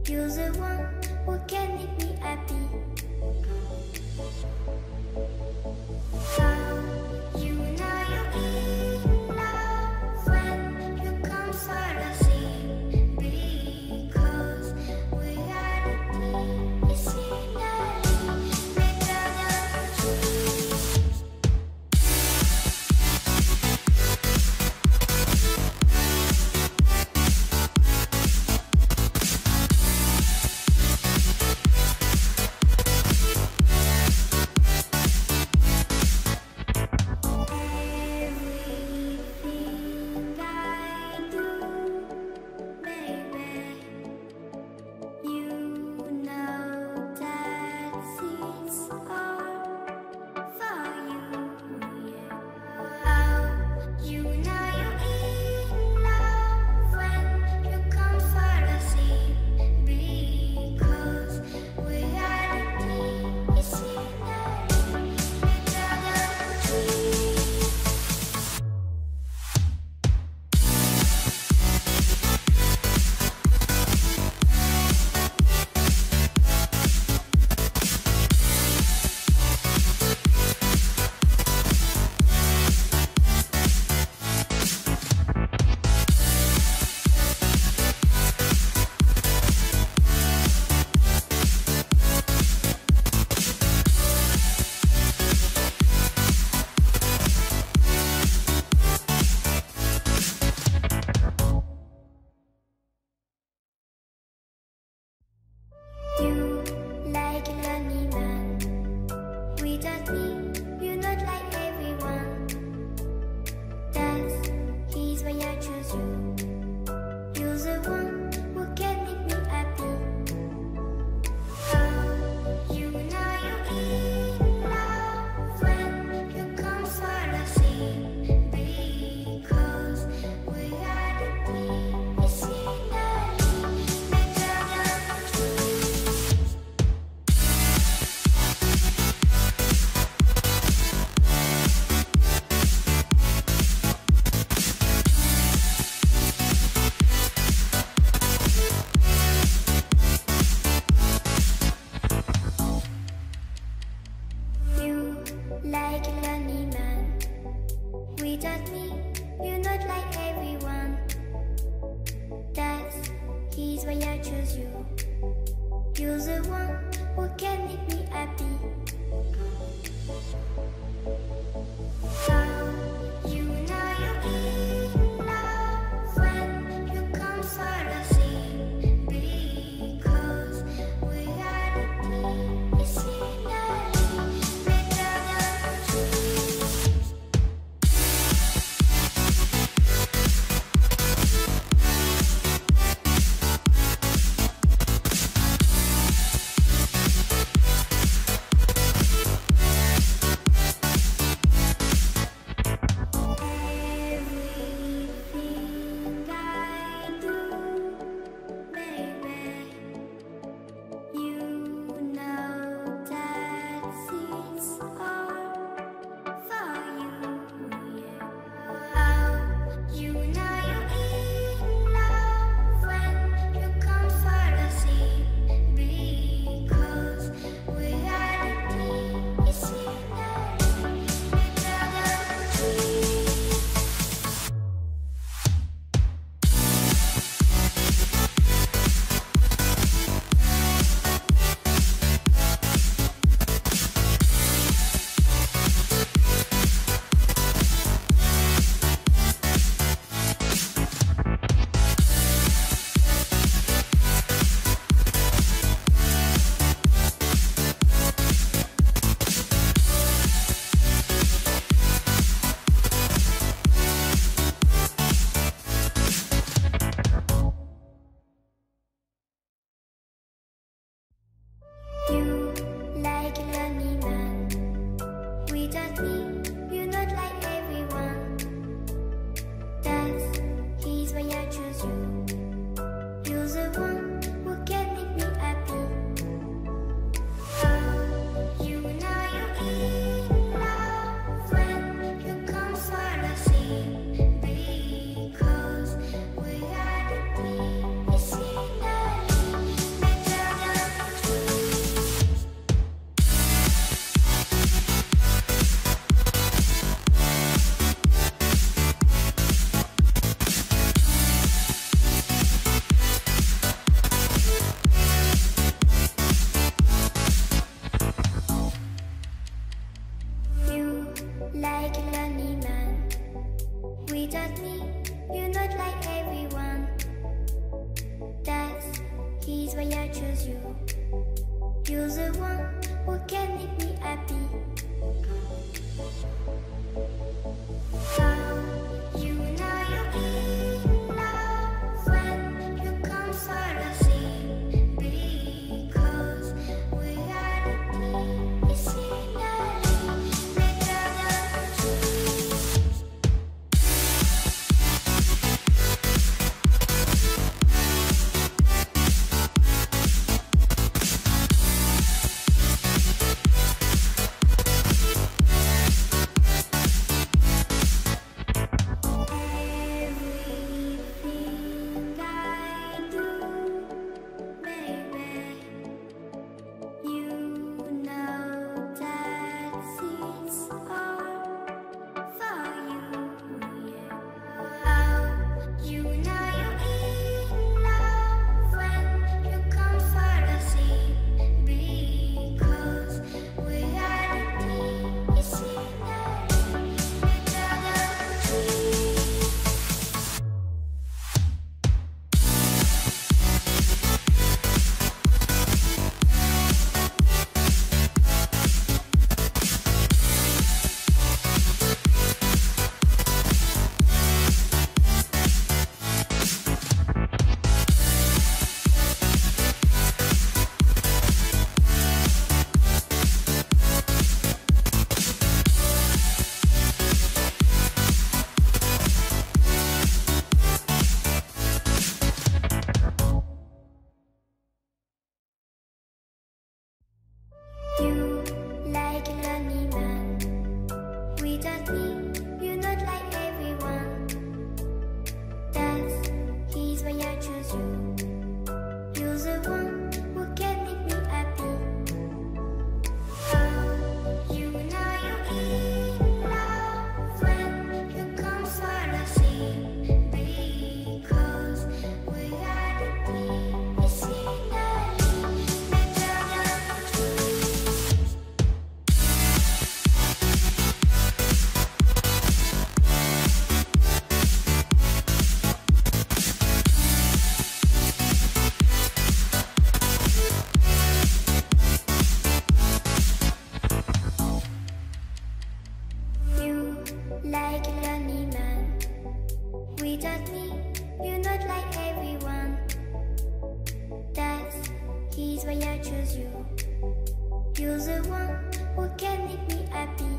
You're the one who can make me happy. How you know you're in love when you come for the same, because reality is finally better than dreams. Everything I do, baby, you know that it's all for you. How you know you're in love when you come for the same, because reality is finally better than dreams. You like a lonely man. Without me, you're not like everyone. That's he's why I choose you. You're the one who can make me happy. How you know you're in love when you come for the same, because reality is finally better than dreams. You like a lonely man. Without me, you're not like everyone. That's he's why I choose you. You're the one who can make me happy. How you know you're in love when you come for the same, because reality is finally better than dreams. he's why I chose you. You're the one who can make me happy. How you know you're in love when you come for the same, because reality is scenery better than dreams. Everything I do, baby, you know that it's all for you. Oh, you know you're in love when you come for the same, because reality is scenery better than dreams. You like a lonely man. Without me, you're not like everyone. That's he's why I choose you. You're the one who can make me happy. Oh, you know you're in love when you come for the same, because reality is scenery better than dreams. You like a lonely man. Without me, you're not like everyone. That's he's why I chose you. You're the one who can make me happy.